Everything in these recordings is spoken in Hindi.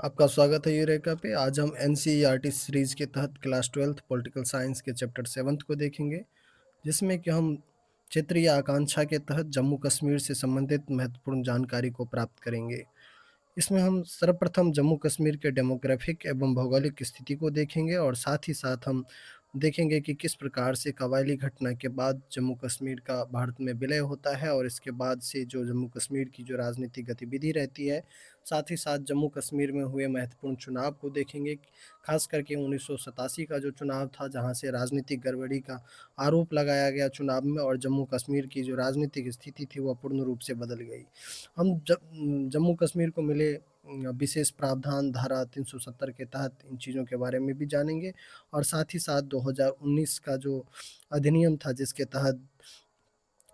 आपका स्वागत है यूरेका पे। आज हम एनसीईआरटी सीरीज के तहत क्लास 12th पॉलिटिकल साइंस के चैप्टर 7th को देखेंगे, जिसमें कि हम क्षेत्रीय आकांक्षा के तहत जम्मू कश्मीर से संबंधित महत्वपूर्ण जानकारी को प्राप्त करेंगे। इसमें हम सर्वप्रथम जम्मू कश्मीर के डेमोग्राफिक एवं भौगोलिक स्थिति को देखेंगे और साथ ही साथ हम देखेंगे कि किस प्रकार से कबायली घटना के बाद जम्मू कश्मीर का भारत में विलय होता है और इसके बाद से जो जम्मू कश्मीर की जो राजनीतिक गतिविधि रहती है, साथ ही साथ जम्मू कश्मीर में हुए महत्वपूर्ण चुनाव को देखेंगे। खास करके 1987 का जो चुनाव था, जहां से राजनीतिक गड़बड़ी का आरोप लगाया गया चुनाव में और जम्मू कश्मीर की जो राजनीतिक स्थिति थी वह पूर्ण रूप से बदल गई। हम जम्मू कश्मीर को मिले विशेष प्रावधान धारा 370 के तहत इन चीज़ों के बारे में भी जानेंगे और साथ ही साथ 2019 का जो अधिनियम था, जिसके तहत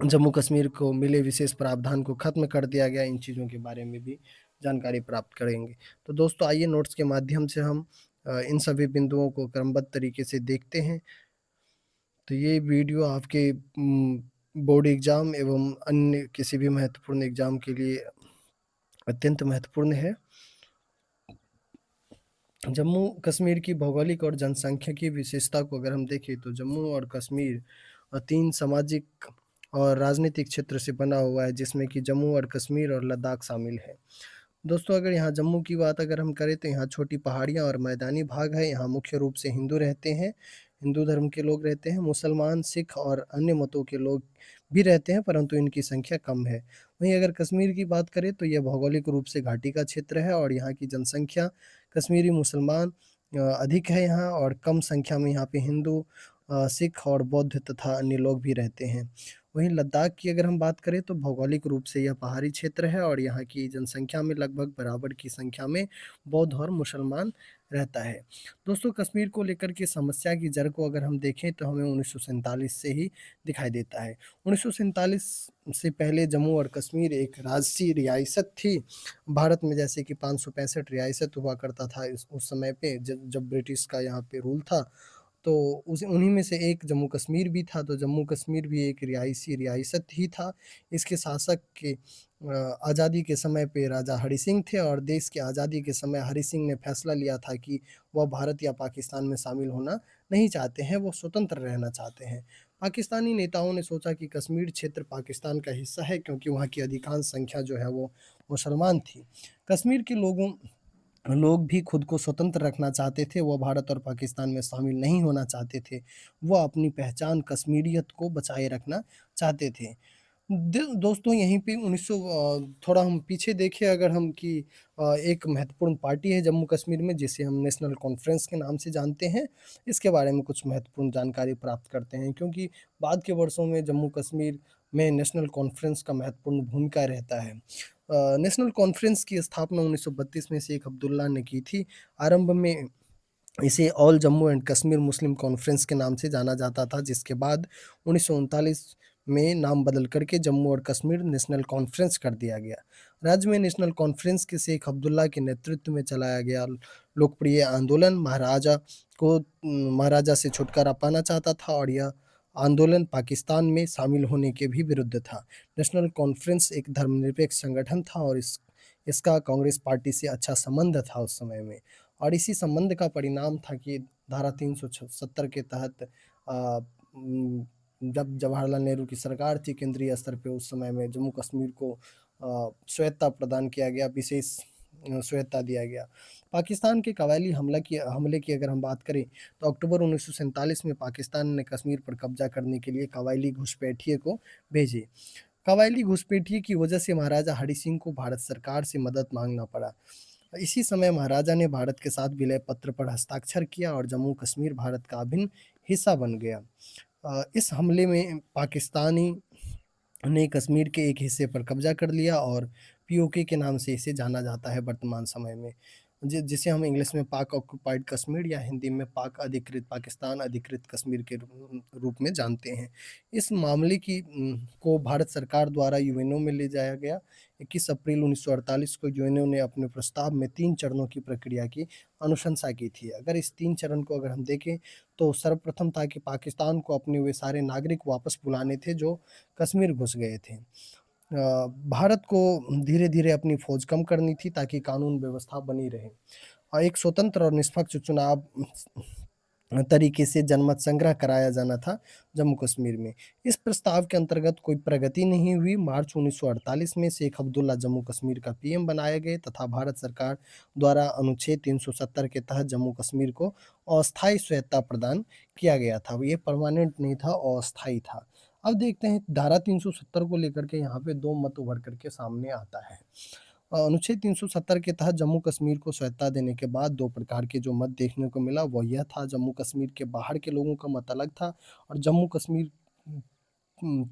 जम्मू कश्मीर को मिले विशेष प्रावधान को खत्म कर दिया गया, इन चीज़ों के बारे में भी जानकारी प्राप्त करेंगे। तो दोस्तों, आइए नोट्स के माध्यम से हम इन सभी बिंदुओं को क्रमबद्ध तरीके से देखते हैं। तो ये वीडियो आपके बोर्ड एग्ज़ाम एवं अन्य किसी भी महत्वपूर्ण एग्ज़ाम के लिए अत्यंत महत्वपूर्ण है। जम्मू कश्मीर की भौगोलिक और जनसांख्यिकी विशेषता को अगर हम देखें तो जम्मू और कश्मीर 3 सामाजिक और राजनीतिक क्षेत्र से बना हुआ है, जिसमें कि जम्मू और कश्मीर और लद्दाख शामिल है। दोस्तों, अगर यहाँ जम्मू की बात अगर हम करें तो यहाँ छोटी पहाड़ियाँ और मैदानी भाग है। यहाँ मुख्य रूप से हिंदू रहते हैं, हिंदू धर्म के लोग रहते हैं। मुसलमान, सिख और अन्य मतों के लोग भी रहते हैं, परंतु इनकी संख्या कम है। वहीं अगर कश्मीर की बात करें तो यह भौगोलिक रूप से घाटी का क्षेत्र है और यहाँ की जनसंख्या कश्मीरी मुसलमान अधिक है यहाँ, और कम संख्या में यहाँ पे हिंदू, सिख और बौद्ध तथा अन्य लोग भी रहते हैं। वहीं लद्दाख की अगर हम बात करें तो भौगोलिक रूप से यह पहाड़ी क्षेत्र है और यहाँ की जनसंख्या में लगभग बराबर की संख्या में बौद्ध और मुसलमान रहता है। दोस्तों, कश्मीर को लेकर के समस्या की जड़ को अगर हम देखें तो हमें 1947 से ही दिखाई देता है। 1947 से पहले जम्मू और कश्मीर एक राजसी रियासत थी। भारत में जैसे कि 565 रियासत हुआ करता था उस समय पे, जब ब्रिटिश का यहाँ पे रूल था, तो उस उन्हीं में से एक जम्मू कश्मीर भी था। तो जम्मू कश्मीर भी एक रियासी रियासत ही था। इसके शासक के आज़ादी के समय पे राजा हरि सिंह थे और देश की आज़ादी के समय हरि सिंह ने फैसला लिया था कि वह भारत या पाकिस्तान में शामिल होना नहीं चाहते हैं, वो स्वतंत्र रहना चाहते हैं। पाकिस्तानी नेताओं ने सोचा कि कश्मीर क्षेत्र पाकिस्तान का हिस्सा है, क्योंकि वहाँ की अधिकांश संख्या जो है वो मुसलमान थी। कश्मीर के लोग भी खुद को स्वतंत्र रखना चाहते थे, वो भारत और पाकिस्तान में शामिल नहीं होना चाहते थे। वो अपनी पहचान कश्मीरियत को बचाए रखना चाहते थे। दोस्तों, यहीं पे 1900 थोड़ा हम पीछे देखें अगर हम कि एक महत्वपूर्ण पार्टी है जम्मू कश्मीर में, जिसे हम नेशनल कॉन्फ्रेंस के नाम से जानते हैं। इसके बारे में कुछ महत्वपूर्ण जानकारी प्राप्त करते हैं, क्योंकि बाद के वर्षों में जम्मू कश्मीर में नेशनल कॉन्फ्रेंस का महत्वपूर्ण भूमिका रहता है। नेशनल कॉन्फ्रेंस की स्थापना 1932 में शेख अब्दुल्ला ने की थी। आरंभ में इसे all Jammu and Kashmir Muslim conference के नाम से जाना जाता था, जिसके बाद 1939 में नाम बदल करके जम्मू और कश्मीर नेशनल कॉन्फ्रेंस कर दिया गया। राज्य में नेशनल कॉन्फ्रेंस के शेख अब्दुल्ला के नेतृत्व में चलाया गया लोकप्रिय आंदोलन महाराजा से छुटकारा पाना चाहता था और यह आंदोलन पाकिस्तान में शामिल होने के भी विरुद्ध था। नेशनल कॉन्फ्रेंस एक धर्मनिरपेक्ष संगठन था और इसका कांग्रेस पार्टी से अच्छा संबंध था उस समय में। और इसी संबंध का परिणाम था कि धारा 370 के तहत जब जवाहरलाल नेहरू की सरकार थी केंद्रीय स्तर पे, उस समय में जम्मू कश्मीर को स्वायत्ता प्रदान किया गया, विशेष स्वायत्ता दिया गया। पाकिस्तान के कबायली हमले की अगर हम बात करें तो अक्टूबर 1947 में पाकिस्तान ने कश्मीर पर कब्जा करने के लिए कबायली घुसपैठिए को भेजे। कबायली घुसपैठिए की वजह से महाराजा हरि सिंह को भारत सरकार से मदद मांगना पड़ा। इसी समय महाराजा ने भारत के साथ विलय पत्र पर हस्ताक्षर किया और जम्मू कश्मीर भारत का अभिन्न हिस्सा बन गया। इस हमले में पाकिस्तानी ने कश्मीर के एक हिस्से पर कब्जा कर लिया और पीओके के नाम से इसे जाना जाता है वर्तमान समय में, जिसे हम इंग्लिश में पाक ऑक्युपाइड कश्मीर या हिंदी में पाक अधिकृत पाकिस्तान अधिकृत कश्मीर के रूप में जानते हैं। इस मामले को भारत सरकार द्वारा यूएनओ में ले जाया गया। 21 अप्रैल 1948 को यूएनओ ने अपने प्रस्ताव में 3 चरणों की प्रक्रिया की अनुशंसा की थी। अगर इस 3 चरण को अगर हम देखें तो सर्वप्रथम था कि पाकिस्तान को अपने वे सारे नागरिक वापस बुलाने थे जो कश्मीर घुस गए थे। भारत को धीरे-धीरे अपनी फ़ौज कम करनी थी ताकि कानून व्यवस्था बनी रहे। और एक स्वतंत्र और निष्पक्ष चुनाव तरीके से जनमत संग्रह कराया जाना था जम्मू-कश्मीर में। इस प्रस्ताव के अंतर्गत कोई प्रगति नहीं हुई। मार्च 1948 में शेख अब्दुल्ला जम्मू-कश्मीर का पीएम बनाए गए तथा भारत सरकार द्वारा अनुच्छेद 370 के तहत जम्मू-कश्मीर को अस्थायी स्वायत्तता प्रदान किया गया था। ये परमानेंट नहीं था, अस्थायी था। अब देखते हैं धारा 370 को लेकर के यहाँ पे 2 मत उभर कर के सामने आता है। अनुच्छेद 370 के तहत जम्मू-कश्मीर को स्वायत्तता देने के बाद 2 प्रकार के जो मत देखने को मिला वो यह था, जम्मू-कश्मीर के बाहर के लोगों का मत अलग था और जम्मू-कश्मीर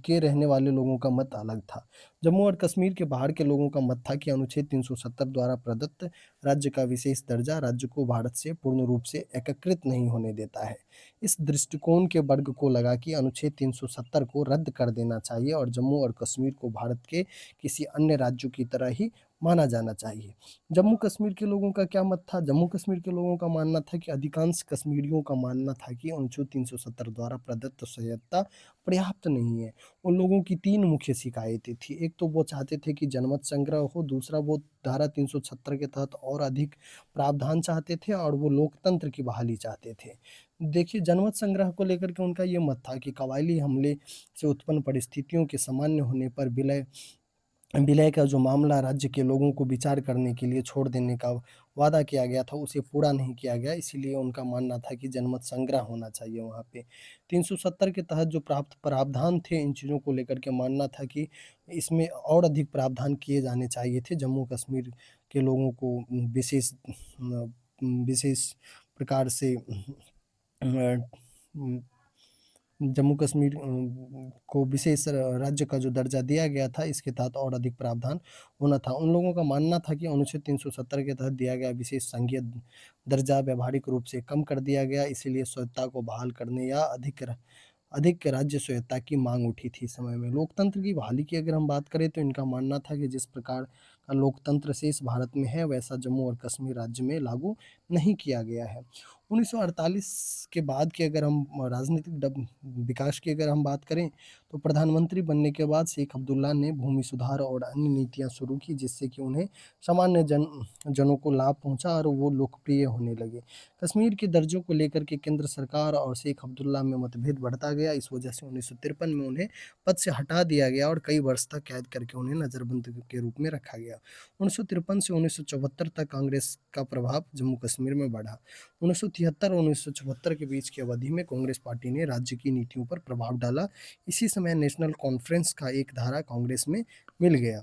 के रहने वाले लोगों का मत अलग था। जम्मू और कश्मीर के बाहर के लोगों का मत था कि अनुच्छेद 370 द्वारा प्रदत्त राज्य का विशेष दर्जा राज्य को भारत से पूर्ण रूप से एकीकृत नहीं होने देता है। इस दृष्टिकोण के वर्ग को लगा कि अनुच्छेद 370 को रद्द कर देना चाहिए और जम्मू और कश्मीर को भारत के किसी अन्य राज्यों की तरह ही माना जाना चाहिए। जम्मू कश्मीर के लोगों का क्या मत था? जम्मू कश्मीर के लोगों का मानना था कि अधिकांश कश्मीरियों का मानना था कि अनुच्छेद 370 द्वारा प्रदत्त स्वायत्तता पर्याप्त नहीं है। उन लोगों की 3 मुख्य शिकायतें थी। एक तो वो चाहते थे कि जनमत संग्रह हो, दूसरा वो धारा 376 के तहत और अधिक प्रावधान चाहते थे और वो लोकतंत्र की बहाली चाहते थे। देखिए, जनमत संग्रह को लेकर के उनका ये मत था कि कबायली हमले से उत्पन्न परिस्थितियों के सामान्य होने पर विलय विलय का जो मामला राज्य के लोगों को विचार करने के लिए छोड़ देने का वादा किया गया था, उसे पूरा नहीं किया गया। इसीलिए उनका मानना था कि जनमत संग्रह होना चाहिए वहाँ पे। 370 के तहत जो प्राप्त प्रावधान थे, इन चीज़ों को लेकर के मानना था कि इसमें और अधिक प्रावधान किए जाने चाहिए थे। जम्मू-कश्मीर के लोगों को विशेष प्रकार से जम्मू कश्मीर को विशेष राज्य का जो दर्जा दिया गया था, इसके तहत और अधिक प्रावधान होना था। उन लोगों का मानना था कि अनुच्छेद 370 के तहत दिया गया विशेष संघीय दर्जा व्यावहारिक रूप से कम कर दिया गया, इसीलिए स्वायत्तता को बहाल करने या अधिक राज्य स्वायत्तता की मांग उठी थी इस समय में। लोकतंत्र की बहाली की अगर हम बात करें तो इनका मानना था कि जिस प्रकार का लोकतंत्र शेष भारत में है, वैसा जम्मू और कश्मीर राज्य में लागू नहीं किया गया है। 1948 के बाद की अगर हम राजनीतिक विकास की अगर हम बात करें तो प्रधानमंत्री बनने के बाद शेख अब्दुल्ला ने भूमि सुधार और अन्य नीतियां शुरू की, जिससे कि उन्हें सामान्य जनों को लाभ पहुंचा और वो लोकप्रिय होने लगे। कश्मीर के दर्जों को लेकर के केंद्र सरकार और शेख अब्दुल्ला में मतभेद बढ़ता गया। इस वजह से 1953 में उन्हें पद से हटा दिया गया और कई वर्ष तक कैद करके उन्हें नजरबंद के रूप में रखा गया। 1953 से 1974 तक कांग्रेस का प्रभाव जम्मू कश्मीर में बढ़ा। 1973 और 1974 के बीच की अवधि में कांग्रेस पार्टी ने राज्य की नीतियों पर प्रभाव डाला। इसी समय नेशनल कॉन्फ्रेंस का एक धारा कांग्रेस में मिल गया।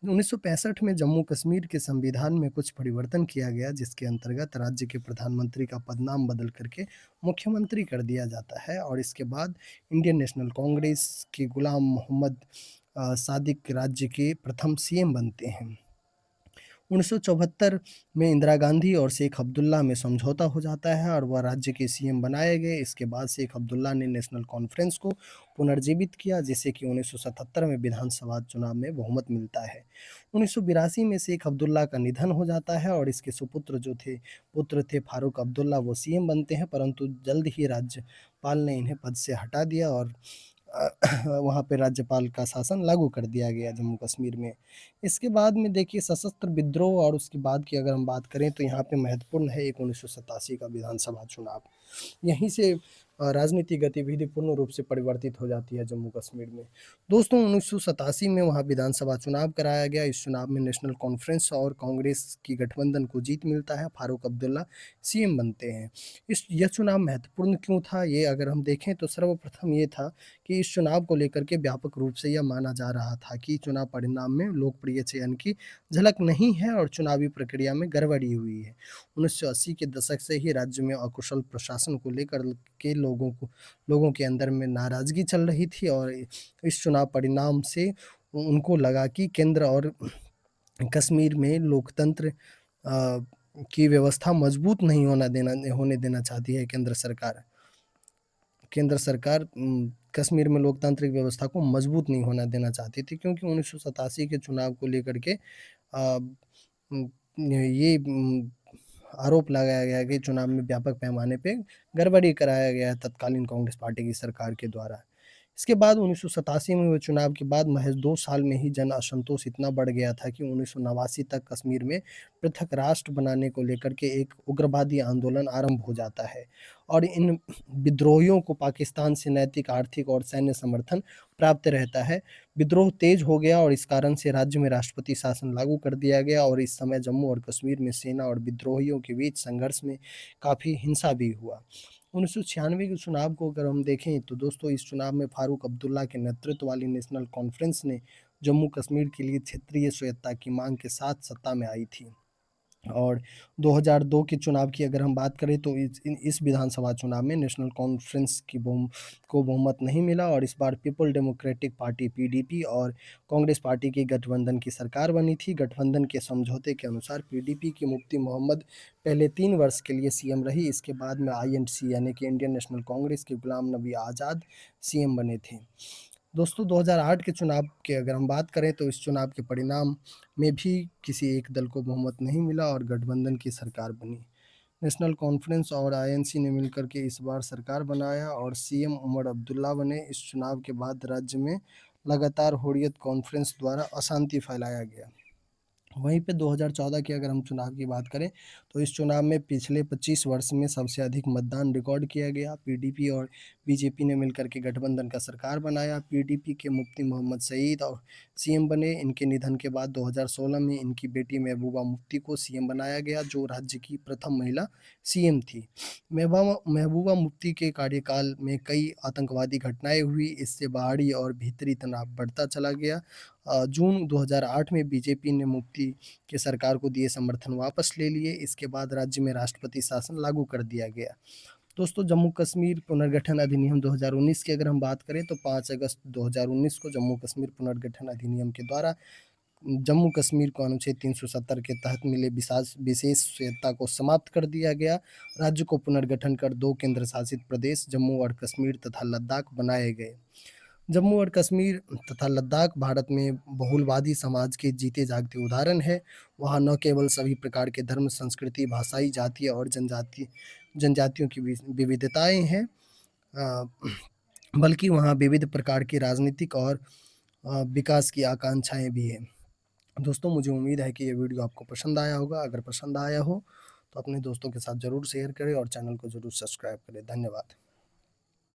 1965 में जम्मू कश्मीर के संविधान में कुछ परिवर्तन किया गया, जिसके अंतर्गत राज्य के प्रधानमंत्री का पदनाम बदल करके मुख्यमंत्री कर दिया जाता है और इसके बाद इंडियन नेशनल कांग्रेस के गुलाम मोहम्मद सादिक राज्य के प्रथम सीएम बनते हैं। 1974 में इंदिरा गांधी और शेख अब्दुल्ला में समझौता हो जाता है और वह राज्य के सीएम बनाए गए। इसके बाद शेख अब्दुल्ला ने नेशनल कॉन्फ्रेंस को पुनर्जीवित किया, जिससे कि 1977 में विधानसभा चुनाव में बहुमत मिलता है। 1982 में शेख अब्दुल्ला का निधन हो जाता है और इसके सुपुत्र जो थे पुत्र थे फारूक अब्दुल्ला, वो सीएम बनते हैं, परंतु जल्द ही राज्यपाल ने इन्हें पद से हटा दिया और वहाँ पे राज्यपाल का शासन लागू कर दिया गया जम्मू कश्मीर में। इसके बाद में देखिए सशस्त्र विद्रोह और उसके बाद की अगर हम बात करें तो यहाँ पे महत्वपूर्ण है एक 1987 का विधानसभा चुनाव। यहीं से राजनीतिक गतिविधि पूर्ण रूप से परिवर्तित हो जाती है जम्मू कश्मीर में। दोस्तों 1987 में वहाँ विधानसभा चुनाव कराया गया। इस चुनाव में नेशनल कॉन्फ्रेंस और कांग्रेस की गठबंधन को जीत मिलता है। फारूक अब्दुल्ला सीएम बनते हैं। यह चुनाव महत्वपूर्ण क्यों था, ये अगर हम देखें तो सर्वप्रथम ये था कि इस चुनाव को लेकर के व्यापक रूप से यह माना जा रहा था कि चुनाव परिणाम में लोकप्रिय चयन की झलक नहीं है और चुनावी प्रक्रिया में गड़बड़ी हुई है। 1980 के दशक से ही राज्य में अकुशल प्रशासन को लेकर के लोगों के अंदर में नाराजगी चल रही थी और इस चुनाव परिणाम से उनको लगा कि केंद्र और कश्मीर में लोकतंत्र की व्यवस्था मजबूत नहीं होने देना चाहती है केंद्र सरकार कश्मीर में लोकतांत्रिक व्यवस्था को मजबूत नहीं होना देना चाहती थी, क्योंकि 1987 के चुनाव को लेकर के ये आरोप लगाया गया कि चुनाव में व्यापक पैमाने पे गड़बड़ी कराया गया है तत्कालीन कांग्रेस पार्टी की सरकार के द्वारा। इसके बाद 1987 में हुए चुनाव के बाद महज़ 2 साल में ही जन असंतोष इतना बढ़ गया था कि 1989 तक कश्मीर में पृथक राष्ट्र बनाने को लेकर के एक उग्रवादी आंदोलन आरंभ हो जाता है और इन विद्रोहियों को पाकिस्तान से नैतिक, आर्थिक और सैन्य समर्थन प्राप्त रहता है। विद्रोह तेज हो गया और इस कारण से राज्य में राष्ट्रपति शासन लागू कर दिया गया और इस समय जम्मू और कश्मीर में सेना और विद्रोहियों के बीच संघर्ष में काफ़ी हिंसा भी हुआ। 1996 के चुनाव को अगर हम देखें तो दोस्तों इस चुनाव में फारूक अब्दुल्ला के नेतृत्व वाली नेशनल कॉन्फ्रेंस ने जम्मू कश्मीर के लिए क्षेत्रीय स्वायत्तता की मांग के साथ सत्ता में आई थी। और 2002 के चुनाव की अगर हम बात करें तो इस विधानसभा चुनाव में नेशनल कॉन्फ्रेंस की को बहुमत नहीं मिला और इस बार पीपल डेमोक्रेटिक पार्टी पीडीपी और कांग्रेस पार्टी की गठबंधन की सरकार बनी थी। गठबंधन के समझौते के अनुसार पीडीपी की मुफ्ती मोहम्मद पहले 3 वर्ष के लिए सीएम रही। इसके बाद में आईएनसी यानी कि इंडियन नेशनल कांग्रेस के गुलाम नबी आज़ाद सीएम बने थे। दोस्तों 2008 के चुनाव की अगर हम बात करें तो इस चुनाव के परिणाम में भी किसी एक दल को बहुमत नहीं मिला और गठबंधन की सरकार बनी। नेशनल कॉन्फ्रेंस और आईएनसी ने मिलकर के इस बार सरकार बनाया और सीएम उमर अब्दुल्ला बने। इस चुनाव के बाद राज्य में लगातार हुर्रियत कॉन्फ्रेंस द्वारा अशांति फैलाया गया। वहीं पे 2014 की अगर हम चुनाव की बात करें तो इस चुनाव में पिछले 25 वर्ष में सबसे अधिक मतदान रिकॉर्ड किया गया। पीडीपी और बीजेपी ने मिलकर के गठबंधन का सरकार बनाया। पीडीपी के मुफ्ती मोहम्मद सईद और सीएम बने। इनके निधन के बाद 2016 में इनकी बेटी महबूबा मुफ्ती को सीएम बनाया गया जो राज्य की प्रथम महिला सीएम थी। महबूबा मुफ्ती के कार्यकाल में कई आतंकवादी घटनाएं हुई। इससे बाहरी और भीतरी तनाव बढ़ता चला गया। जून 2008 में बीजेपी ने मुफ्ती की सरकार को दिए समर्थन वापस ले लिए। इसके बाद राज्य में राष्ट्रपति शासन लागू कर दिया गया। दोस्तों जम्मू कश्मीर पुनर्गठन अधिनियम 2019 की अगर हम बात करें तो 5 अगस्त 2019 को जम्मू कश्मीर पुनर्गठन अधिनियम के द्वारा जम्मू कश्मीर को अनुच्छेद 370 के तहत मिले विशेष स्वायत्तता को समाप्त कर दिया गया। राज्य को पुनर्गठन कर 2 केंद्र शासित प्रदेश जम्मू और कश्मीर तथा लद्दाख बनाए गए। जम्मू और कश्मीर तथा लद्दाख भारत में बहुलवादी समाज के जीते जागते उदाहरण है। वहाँ न केवल सभी प्रकार के धर्म, संस्कृति, भाषाई, जातीय और जनजातियों की विविधताएं हैं, बल्कि वहाँ विविध प्रकार की राजनीतिक और विकास की आकांक्षाएं भी हैं। दोस्तों मुझे उम्मीद है कि ये वीडियो आपको पसंद आया होगा। अगर पसंद आया हो तो अपने दोस्तों के साथ ज़रूर शेयर करें और चैनल को ज़रूर सब्सक्राइब करें। धन्यवाद।